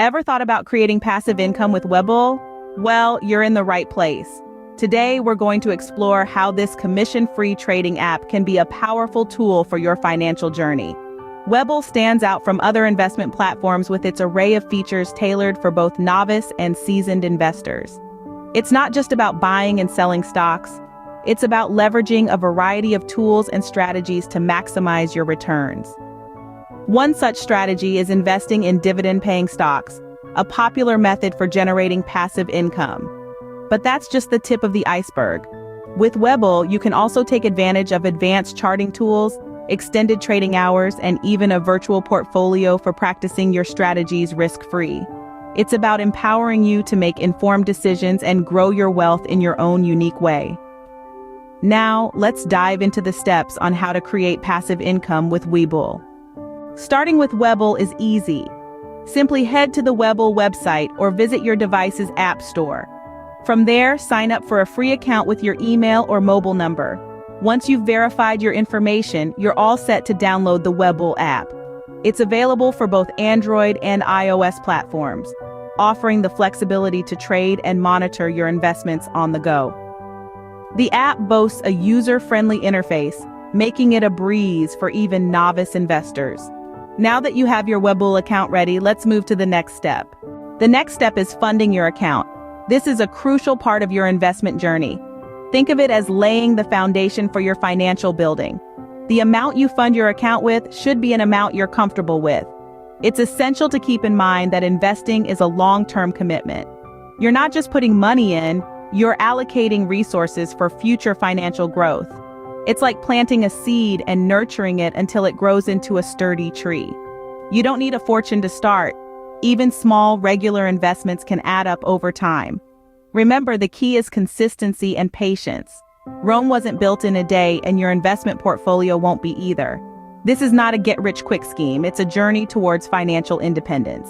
Ever thought about creating passive income with Webull? Well, you're in the right place. Today, we're going to explore how this commission-free trading app can be a powerful tool for your financial journey. Webull stands out from other investment platforms with its array of features tailored for both novice and seasoned investors. It's not just about buying and selling stocks. It's about leveraging a variety of tools and strategies to maximize your returns. One such strategy is investing in dividend-paying stocks, a popular method for generating passive income. But that's just the tip of the iceberg. With Webull, you can also take advantage of advanced charting tools, extended trading hours, and even a virtual portfolio for practicing your strategies risk-free. It's about empowering you to make informed decisions and grow your wealth in your own unique way. Now, let's dive into the steps on how to create passive income with Webull. Starting with Webull is easy. Simply head to the Webull website or visit your device's app store. From there, sign up for a free account with your email or mobile number. Once you've verified your information, you're all set to download the Webull app. It's available for both Android and iOS platforms, offering the flexibility to trade and monitor your investments on the go. The app boasts a user-friendly interface, making it a breeze for even novice investors. Now that you have your Webull account ready, let's move to the next step. The next step is funding your account. This is a crucial part of your investment journey. Think of it as laying the foundation for your financial building. The amount you fund your account with should be an amount you're comfortable with. It's essential to keep in mind that investing is a long-term commitment. You're not just putting money in, you're allocating resources for future financial growth. It's like planting a seed and nurturing it until it grows into a sturdy tree. You don't need a fortune to start. Even small, regular investments can add up over time. Remember, the key is consistency and patience. Rome wasn't built in a day, and your investment portfolio won't be either. This is not a get-rich-quick scheme. It's a journey towards financial independence.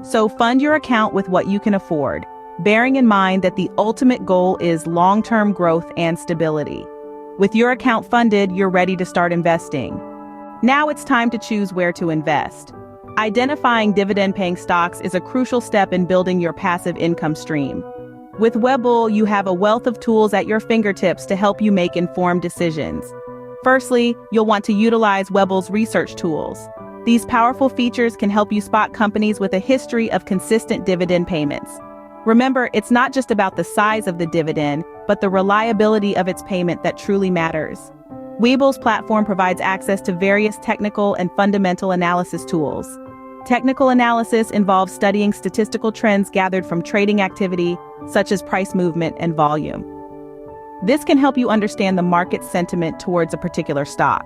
So fund your account with what you can afford, bearing in mind that the ultimate goal is long-term growth and stability. With your account funded, you're ready to start investing. Now it's time to choose where to invest. Identifying dividend-paying stocks is a crucial step in building your passive income stream. With Webull, you have a wealth of tools at your fingertips to help you make informed decisions. Firstly, you'll want to utilize Webull's research tools. These powerful features can help you spot companies with a history of consistent dividend payments. Remember, it's not just about the size of the dividend, but the reliability of its payment that truly matters. Webull's platform provides access to various technical and fundamental analysis tools. Technical analysis involves studying statistical trends gathered from trading activity, such as price movement and volume. This can help you understand the market sentiment towards a particular stock.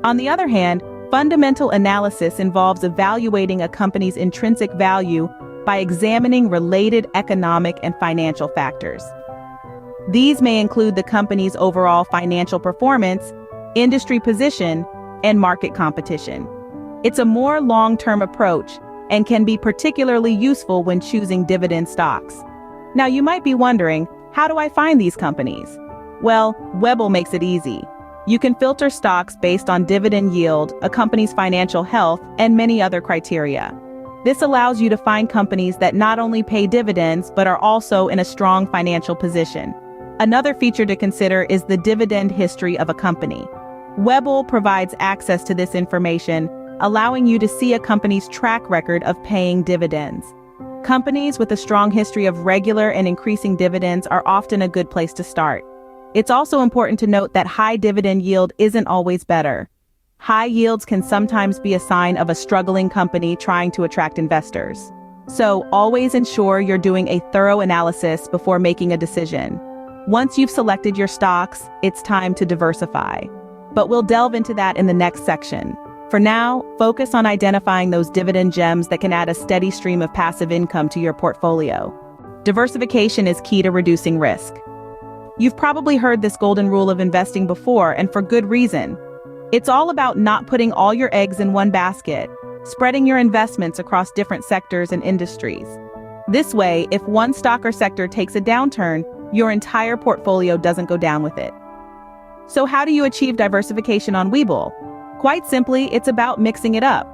On the other hand, fundamental analysis involves evaluating a company's intrinsic value by examining related economic and financial factors. These may include the company's overall financial performance, industry position, and market competition. It's a more long-term approach and can be particularly useful when choosing dividend stocks. Now you might be wondering, how do I find these companies? Well, Webull makes it easy. You can filter stocks based on dividend yield, a company's financial health, and many other criteria. This allows you to find companies that not only pay dividends but are also in a strong financial position. Another feature to consider is the dividend history of a company. Webull provides access to this information, allowing you to see a company's track record of paying dividends. Companies with a strong history of regular and increasing dividends are often a good place to start. It's also important to note that high dividend yield isn't always better. High yields can sometimes be a sign of a struggling company trying to attract investors. So always ensure you're doing a thorough analysis before making a decision. Once you've selected your stocks, it's time to diversify. But we'll delve into that in the next section. For now, focus on identifying those dividend gems that can add a steady stream of passive income to your portfolio. Diversification is key to reducing risk. You've probably heard this golden rule of investing before, and for good reason. It's all about not putting all your eggs in one basket, spreading your investments across different sectors and industries. This way, if one stock or sector takes a downturn, your entire portfolio doesn't go down with it. So how do you achieve diversification on Webull? Quite simply, it's about mixing it up.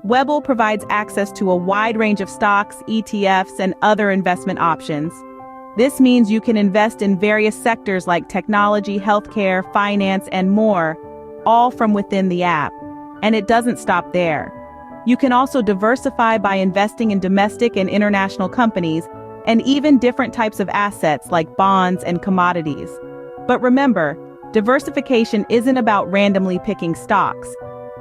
Webull provides access to a wide range of stocks, ETFs, and other investment options. This means you can invest in various sectors like technology, healthcare, finance, and more, all from within the app. And it doesn't stop there. You can also diversify by investing in domestic and international companies, and even different types of assets like bonds and commodities. But remember, diversification isn't about randomly picking stocks.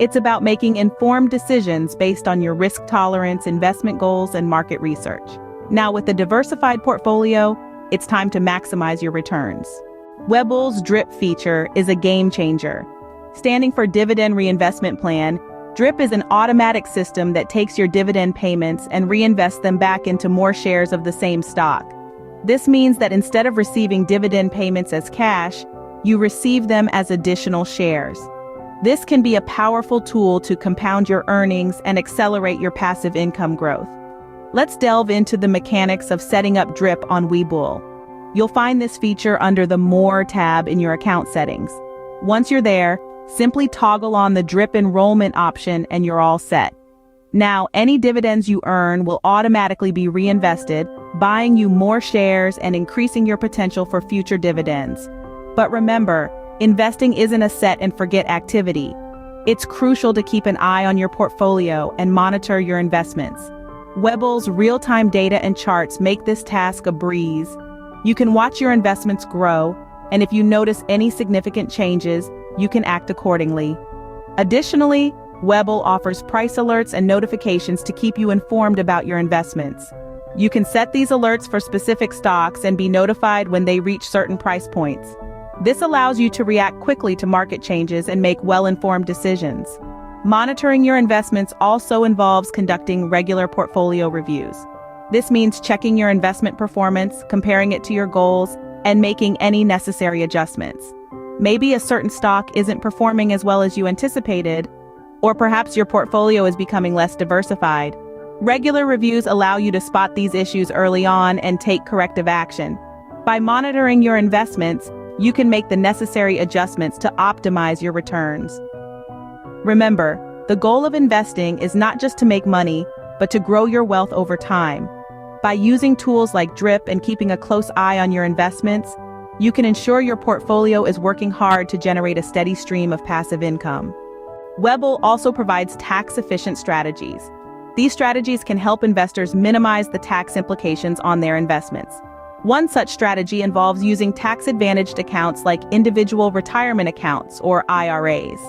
It's about making informed decisions based on your risk tolerance, investment goals, and market research. Now, with a diversified portfolio, it's time to maximize your returns. Webull's DRIP feature is a game changer. Standing for Dividend Reinvestment Plan, DRIP is an automatic system that takes your dividend payments and reinvests them back into more shares of the same stock. This means that instead of receiving dividend payments as cash, you receive them as additional shares. This can be a powerful tool to compound your earnings and accelerate your passive income growth. Let's delve into the mechanics of setting up DRIP on Webull. You'll find this feature under the More tab in your account settings. Once you're there, simply toggle on the DRIP enrollment option and you're all set. Now, any dividends you earn will automatically be reinvested, buying you more shares and increasing your potential for future dividends. But remember, investing isn't a set and forget activity. It's crucial to keep an eye on your portfolio and monitor your investments. Webull's real-time data and charts make this task a breeze. You can watch your investments grow, and if you notice any significant changes, you can act accordingly. Additionally, Webull offers price alerts and notifications to keep you informed about your investments. You can set these alerts for specific stocks and be notified when they reach certain price points. This allows you to react quickly to market changes and make well-informed decisions. Monitoring your investments also involves conducting regular portfolio reviews. This means checking your investment performance, comparing it to your goals, and making any necessary adjustments. Maybe a certain stock isn't performing as well as you anticipated, or perhaps your portfolio is becoming less diversified. Regular reviews allow you to spot these issues early on and take corrective action. By monitoring your investments, you can make the necessary adjustments to optimize your returns. Remember, the goal of investing is not just to make money, but to grow your wealth over time. By using tools like DRIP and keeping a close eye on your investments, you can ensure your portfolio is working hard to generate a steady stream of passive income. Webull also provides tax-efficient strategies. These strategies can help investors minimize the tax implications on their investments. One such strategy involves using tax-advantaged accounts like individual retirement accounts or IRAs.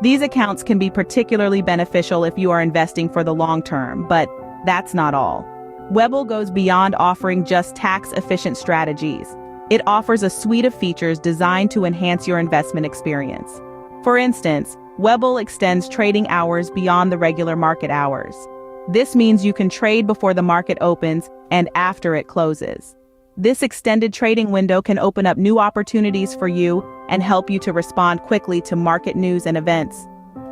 These accounts can be particularly beneficial if you are investing for the long term, but that's not all. Webull goes beyond offering just tax-efficient strategies. It offers a suite of features designed to enhance your investment experience. For instance, Webull extends trading hours beyond the regular market hours. This means you can trade before the market opens and after it closes. This extended trading window can open up new opportunities for you and help you to respond quickly to market news and events.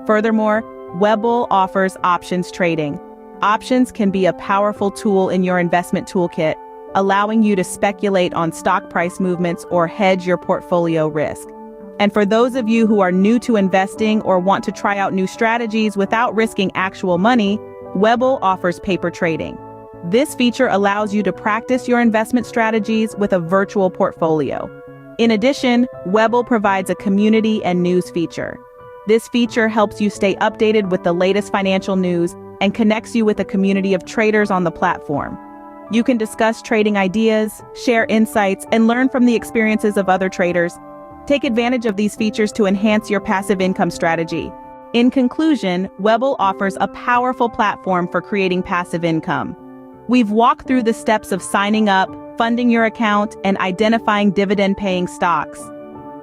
Furthermore, Webull offers options trading. Options can be a powerful tool in your investment toolkit, allowing you to speculate on stock price movements or hedge your portfolio risk. And for those of you who are new to investing or want to try out new strategies without risking actual money, Webull offers paper trading. This feature allows you to practice your investment strategies with a virtual portfolio. In addition, Webull provides a community and news feature. This feature helps you stay updated with the latest financial news and connects you with a community of traders on the platform. You can discuss trading ideas, share insights, and learn from the experiences of other traders. Take advantage of these features to enhance your passive income strategy. In conclusion, Webull offers a powerful platform for creating passive income. We've walked through the steps of signing up, funding your account, and identifying dividend-paying stocks.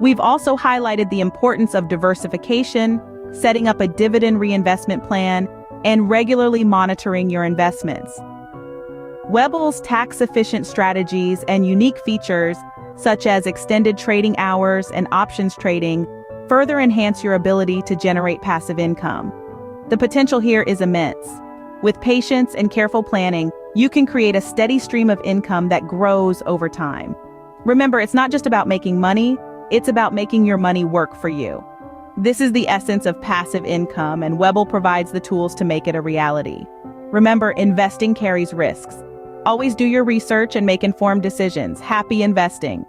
We've also highlighted the importance of diversification, setting up a dividend reinvestment plan, and regularly monitoring your investments. Webull's tax-efficient strategies and unique features, such as extended trading hours and options trading, further enhance your ability to generate passive income. The potential here is immense. With patience and careful planning, you can create a steady stream of income that grows over time. Remember, it's not just about making money, it's about making your money work for you. This is the essence of passive income, and Webull provides the tools to make it a reality. Remember, investing carries risks. Always do your research and make informed decisions. Happy investing!